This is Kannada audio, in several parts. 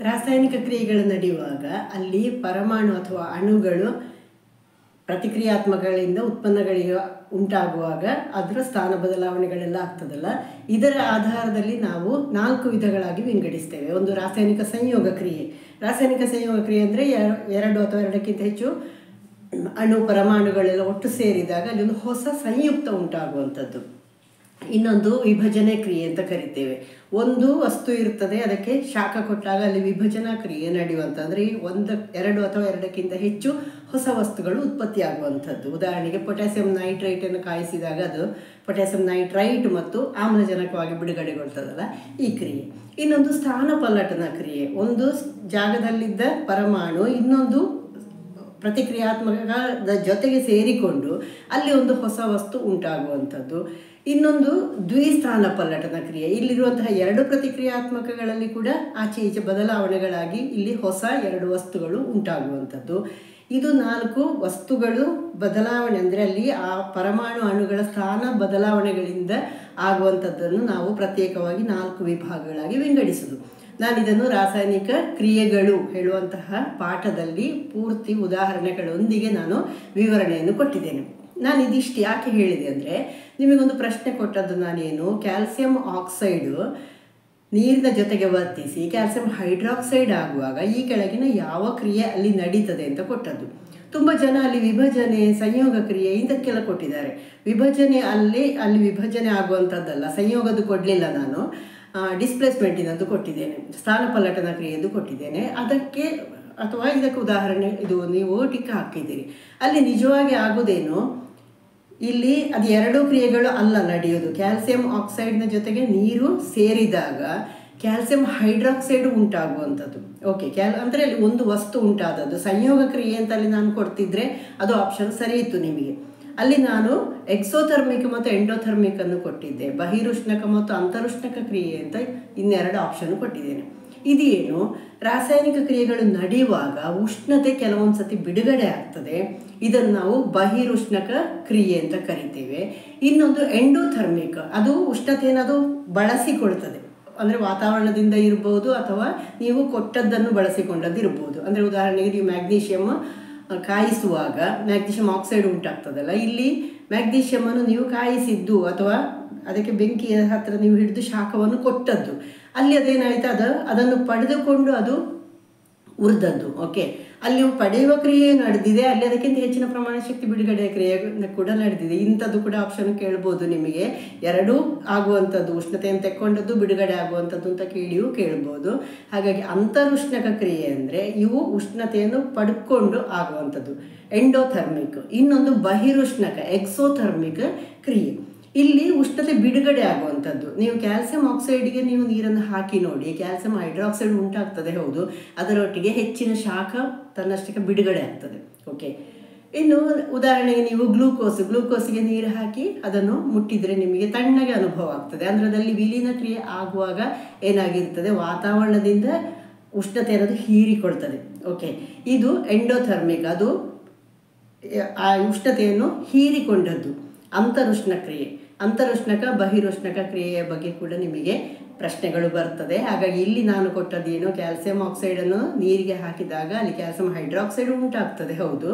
ರಾಸಾಯನಿಕ ಕ್ರಿಯೆಗಳು ನಡೆಯುವಾಗ ಅಲ್ಲಿ ಪರಮಾಣು ಅಥವಾ ಅಣುಗಳು ಪ್ರತಿಕ್ರಿಯಾತ್ಮಕಗಳಿಂದ ಉತ್ಪನ್ನಗಳಿಗೆ ಉಂಟಾಗುವಾಗ ಅದರ ಸ್ಥಾನ ಬದಲಾವಣೆಗಳೆಲ್ಲ ಆಗ್ತದಲ್ಲ, ಇದರ ಆಧಾರದಲ್ಲಿ ನಾವು 4 ವಿಧಗಳಾಗಿ ವಿಂಗಡಿಸ್ತೇವೆ. ಒಂದು ರಾಸಾಯನಿಕ ಸಂಯೋಗ ಕ್ರಿಯೆ. ರಾಸಾಯನಿಕ ಸಂಯೋಗ ಕ್ರಿಯೆ ಅಂದರೆ 2 ಅಥವಾ 2ಕ್ಕಿಂತ ಹೆಚ್ಚು ಅಣು ಪರಮಾಣುಗಳೆಲ್ಲ ಒಟ್ಟು ಸೇರಿದಾಗ ಅಲ್ಲಿ ಒಂದು ಹೊಸ ಸಂಯುಕ್ತ ಉಂಟಾಗುವಂಥದ್ದು. ಇನ್ನೊಂದು ವಿಭಜನೆ ಕ್ರಿಯೆ ಅಂತ ಕರಿತೇವೆ. ಒಂದು ವಸ್ತು ಇರ್ತದೆ, ಅದಕ್ಕೆ ಶಾಖ ಕೊಟ್ಟಾಗ ಅಲ್ಲಿ ವಿಭಜನಾ ಕ್ರಿಯೆ ನಡೆಯುವಂಥದ್ದು. 2 ಅಥವಾ 2ಕ್ಕಿಂತ ಹೆಚ್ಚು ಹೊಸ ವಸ್ತುಗಳು ಉತ್ಪತ್ತಿಯಾಗುವಂಥದ್ದು. ಉದಾಹರಣೆಗೆ ಪೊಟ್ಯಾಸಿಯಂ ನೈಟ್ರೈಟನ್ನು ಕಾಯಿಸಿದಾಗ ಅದು ಪೊಟ್ಯಾಸಿಯಂ ನೈಟ್ರೈಟ್ ಮತ್ತು ಆಮ್ಲಜನಕವಾಗಿ ಬಿಡುಗಡೆಗೊಳ್ತದಲ್ಲ, ಈ ಕ್ರಿಯೆ. ಇನ್ನೊಂದು ಸ್ಥಾನ ಪಲ್ಲಟನ ಕ್ರಿಯೆ. ಒಂದು ಜಾಗದಲ್ಲಿದ್ದ ಪರಮಾಣು ಇನ್ನೊಂದು ಪ್ರತಿಕ್ರಿಯಾತ್ಮಕದ ಜೊತೆಗೆ ಸೇರಿಕೊಂಡು ಅಲ್ಲಿ ಒಂದು ಹೊಸ ವಸ್ತು ಉಂಟಾಗುವಂಥದ್ದು. ಇನ್ನೊಂದು ದ್ವಿಸ್ಥಾನ ಪಲ್ಲಟನ ಕ್ರಿಯೆ. ಇಲ್ಲಿರುವಂತಹ 2 ಪ್ರತಿಕ್ರಿಯಾತ್ಮಕಗಳಲ್ಲಿ ಕೂಡ ಆಚೆ ಈಚೆ ಬದಲಾವಣೆಗಳಾಗಿ ಇಲ್ಲಿ ಹೊಸ 2 ವಸ್ತುಗಳು ಉಂಟಾಗುವಂಥದ್ದು. ಇದು 4 ವಸ್ತುಗಳು ಬದಲಾವಣೆ ಅಂದರೆ ಅಲ್ಲಿ ಆ ಪರಮಾಣು ಅಣುಗಳ ಸ್ಥಾನ ಬದಲಾವಣೆಗಳಿಂದ ಆಗುವಂಥದ್ದನ್ನು ನಾವು ಪ್ರತ್ಯೇಕವಾಗಿ 4 ವಿಭಾಗಗಳಾಗಿ ವಿಂಗಡಿಸುವುದು. ನಾನಿದನ್ನು ರಾಸಾಯನಿಕ ಕ್ರಿಯೆಗಳು ಹೇಳುವಂತಹ ಪಾಠದಲ್ಲಿ ಪೂರ್ತಿ ಉದಾಹರಣೆಗಳೊಂದಿಗೆ ನಾನು ವಿವರಣೆಯನ್ನು ಕೊಟ್ಟಿದ್ದೇನೆ. ನಾನು ಇದಿಷ್ಟು ಯಾಕೆ ಹೇಳಿದೆ ಅಂದರೆ, ನಿಮಗೊಂದು ಪ್ರಶ್ನೆ ಕೊಟ್ಟದ್ದು ನಾನೇನು, ಕ್ಯಾಲ್ಸಿಯಂ ಆಕ್ಸೈಡು ನೀರಿನ ಜೊತೆಗೆ ವರ್ತಿಸಿ ಕ್ಯಾಲ್ಸಿಯಂ ಹೈಡ್ರಾಕ್ಸೈಡ್ ಆಗುವಾಗ ಈ ಕೆಳಗಿನ ಯಾವ ಕ್ರಿಯೆ ಅಲ್ಲಿ ನಡೀತದೆ ಅಂತ ಕೊಟ್ಟದ್ದು. ತುಂಬ ಜನ ಅಲ್ಲಿ ವಿಭಜನೆ, ಸಂಯೋಗ ಕ್ರಿಯೆ ಇದಕ್ಕೆಲ್ಲ ಕೊಟ್ಟಿದ್ದಾರೆ. ವಿಭಜನೆ ಅಲ್ಲಿ ವಿಭಜನೆ ಆಗುವಂಥದ್ದಲ್ಲ, ಸಂಯೋಗದ್ದು ಕೊಡಲಿಲ್ಲ ನಾನು, ಡಿಸ್ಪ್ಲೇಸ್ಮೆಂಟಿನದ್ದು ಕೊಟ್ಟಿದ್ದೇನೆ, ಸ್ಥಾನಪಲ್ಲಟನ ಕ್ರಿಯೆದು ಕೊಟ್ಟಿದ್ದೇನೆ. ಅದಕ್ಕೆ ಅಥವಾ ಇದಕ್ಕೆ ಉದಾಹರಣೆ ಇದು ನೀವು ಟಿಕ್ ಹಾಕಿದ್ದೀರಿ. ಅಲ್ಲಿ ನಿಜವಾಗಿ ಆಗೋದೇನು, ಇಲ್ಲಿ ಅದು 2 ಕ್ರಿಯೆಗಳು ಅಲ್ಲ ನಡೆಯೋದು. ಕ್ಯಾಲ್ಸಿಯಂ ಆಕ್ಸೈಡ್ನ ಜೊತೆಗೆ ನೀರು ಸೇರಿದಾಗ ಕ್ಯಾಲ್ಸಿಯಂ ಹೈಡ್ರಾಕ್ಸೈಡ್ ಉಂಟಾಗುವಂಥದ್ದು. ಓಕೆ, ಅಂದರೆ ಅಲ್ಲಿ ಒಂದು ವಸ್ತು ಉಂಟಾದದ್ದು. ಸಂಯೋಗ ಕ್ರಿಯೆ ಅಂತ ಅಲ್ಲಿ ನಾನು ಕೊಡ್ತಿದ್ರೆ ಅದು ಆಪ್ಷನ್ ಸರಿ ಇತ್ತು ನಿಮಗೆ. ಅಲ್ಲಿ ನಾನು ಎಕ್ಸೋಥರ್ಮಿಕ್ ಮತ್ತು ಎಂಡೋಥರ್ಮಿಕ್ ಅನ್ನು ಕೊಟ್ಟಿದ್ದೆ, ಬಹಿರುಷ್ಣಕ ಮತ್ತು ಅಂತರುಷ್ಣಕ ಕ್ರಿಯೆ ಅಂತ 2 ಆಪ್ಷನ್ ಕೊಟ್ಟಿದ್ದೇನೆ. ಇದೇನು, ರಾಸಾಯನಿಕ ಕ್ರಿಯೆಗಳು ನಡೆಯುವಾಗ ಉಷ್ಣತೆ ಕೆಲವೊಂದು ಸತಿ ಬಿಡುಗಡೆ ಆಗ್ತದೆ, ಇದನ್ನು ನಾವು ಬಹಿರುಷ್ಣಕ ಕ್ರಿಯೆ ಅಂತ ಕರಿತೇವೆ. ಇನ್ನೊಂದು ಎಂಡೋಥರ್ಮಿಕ್, ಅದು ಉಷ್ಣತೆಯನ್ನು ಅದು ಬಳಸಿಕೊಳ್ತದೆ. ಅಂದರೆ ವಾತಾವರಣದಿಂದ ಇರ್ಬೋದು ಅಥವಾ ನೀವು ಕೊಟ್ಟದ್ದನ್ನು ಬಳಸಿಕೊಂಡದ್ದು ಇರ್ಬೋದು. ಅಂದರೆ ಉದಾಹರಣೆಗೆ ನೀವು ಮ್ಯಾಗ್ನೀಷಿಯಮ್ ಕಾಯಿಸುವಾಗ ಮ್ಯಾಗ್ನೀಷಿಯಂ ಆಕ್ಸೈಡ್ ಉಂಟಾಗ್ತದಲ್ಲ, ಇಲ್ಲಿ ಮ್ಯಾಗ್ನೀಷಿಯಮನ್ನು ನೀವು ಕಾಯಿಸಿದ್ದು ಅಥವಾ ಅದಕ್ಕೆ ಬೆಂಕಿಯ ಹತ್ತಿರ ನೀವು ಹಿಡಿದು ಶಾಖವನ್ನು ಕೊಟ್ಟದ್ದು, ಅಲ್ಲಿ ಅದೇನಾಯಿತು, ಅದನ್ನು ಪಡೆದುಕೊಂಡು ಅದು ಉರಿದದ್ದು. ಓಕೆ, ಅಲ್ಲಿ ಪಡೆಯುವ ಕ್ರಿಯೆ ನಡೆದಿದೆ, ಅಲ್ಲಿ ಅದಕ್ಕಿಂತ ಹೆಚ್ಚಿನ ಪ್ರಮಾಣ ಶಕ್ತಿ ಬಿಡುಗಡೆಯ ಕ್ರಿಯೆ ಕೂಡ ನಡೆದಿದೆ. ಇಂಥದ್ದು ಕೂಡ ಆಪ್ಷನ್ ಕೇಳ್ಬೋದು ನಿಮಗೆ. 2 ಆಗುವಂಥದ್ದು, ಉಷ್ಣತೆಯನ್ನು ತೆಕ್ಕೊಂಡದ್ದು ಬಿಡುಗಡೆ ಆಗುವಂಥದ್ದು ಅಂತ ಕೇಳ್ಬೋದು. ಹಾಗಾಗಿ ಅಂತರುಷ್ಣಕ ಕ್ರಿಯೆ ಅಂದರೆ ಇವು ಉಷ್ಣತೆಯನ್ನು ಪಡ್ಕೊಂಡು ಆಗುವಂಥದ್ದು, ಎಂಡೋಥರ್ಮಿಕ್. ಇನ್ನೊಂದು ಬಹಿರುಷ್ಣಕ ಎಕ್ಸೋಥರ್ಮಿಕ್ ಕ್ರಿಯೆ, ಇಲ್ಲಿ ಉಷ್ಣತೆ ಬಿಡುಗಡೆ ಆಗುವಂಥದ್ದು. ನೀವು ಕ್ಯಾಲ್ಸಿಯಂ ಆಕ್ಸೈಡ್ಗೆ ನೀವು ನೀರನ್ನು ಹಾಕಿ ನೋಡಿ, ಕ್ಯಾಲ್ಸಿಯಂ ಹೈಡ್ರಾಕ್ಸೈಡ್ ಉಂಟಾಗ್ತದೆ, ಹೌದು, ಅದರೊಟ್ಟಿಗೆ ಹೆಚ್ಚಿನ ಶಾಖ ತನ್ನಷ್ಟಕ್ಕೆ ಬಿಡುಗಡೆ ಆಗ್ತದೆ. ಓಕೆ, ಇನ್ನು ಉದಾಹರಣೆಗೆ ನೀವು ಗ್ಲೂಕೋಸಿಗೆ ನೀರು ಹಾಕಿ ಅದನ್ನು ಮುಟ್ಟಿದರೆ ನಿಮಗೆ ತಣ್ಣಗೆ ಅನುಭವ ಆಗ್ತದೆ. ಅಂದರೆ ಅದರಲ್ಲಿ ವಿಲೀನ ಕ್ರಿಯೆ ಆಗುವಾಗ ಏನಾಗಿರ್ತದೆ, ವಾತಾವರಣದಿಂದ ಉಷ್ಣತೆ ಅನ್ನೋದು ಹೀರಿಕೊಳ್ತದೆ. ಓಕೆ, ಇದು ಎಂಡೋಥರ್ಮಿಕ್, ಅದು ಆ ಉಷ್ಣತೆಯನ್ನು ಹೀರಿಕೊಂಡದ್ದು. ಅಂತರುಷ್ಣ ಕ್ರಿಯೆ, ಅಂತರುಷ್ಣಕ ಬಹಿರುಷ್ಣಕ ಕ್ರಿಯೆಯ ಬಗ್ಗೆ ಕೂಡ ನಿಮಗೆ ಪ್ರಶ್ನೆಗಳು ಬರ್ತದೆ. ಹಾಗಾಗಿ ಇಲ್ಲಿ ನಾನು ಕೊಟ್ಟದ್ದೇನು, ಕ್ಯಾಲ್ಸಿಯಂ ಆಕ್ಸೈಡನ್ನು ನೀರಿಗೆ ಹಾಕಿದಾಗ ಅಲ್ಲಿ ಕ್ಯಾಲ್ಸಿಯಂ ಹೈಡ್ರಾಕ್ಸೈಡ್ ಉಂಟಾಗ್ತದೆ, ಹೌದು,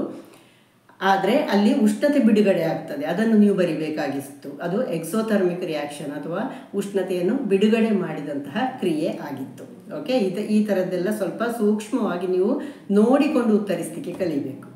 ಆದರೆ ಅಲ್ಲಿ ಉಷ್ಣತೆ ಬಿಡುಗಡೆ ಆಗ್ತದೆ, ಅದನ್ನು ನೀವು ಬರಿಬೇಕಾಗಿತ್ತು. ಅದು ಎಕ್ಸೋಥರ್ಮಿಕ್ ರಿಯಾಕ್ಷನ್ ಅಥವಾ ಉಷ್ಣತೆಯನ್ನು ಬಿಡುಗಡೆ ಮಾಡಿದಂತಹ ಕ್ರಿಯೆ ಆಗಿತ್ತು. ಓಕೆ, ಈ ಥರದ್ದೆಲ್ಲ ಸ್ವಲ್ಪ ಸೂಕ್ಷ್ಮವಾಗಿ ನೀವು ನೋಡಿಕೊಂಡು ಉತ್ತರಿಸಲಿಕ್ಕೆ ಕಲಿಬೇಕು.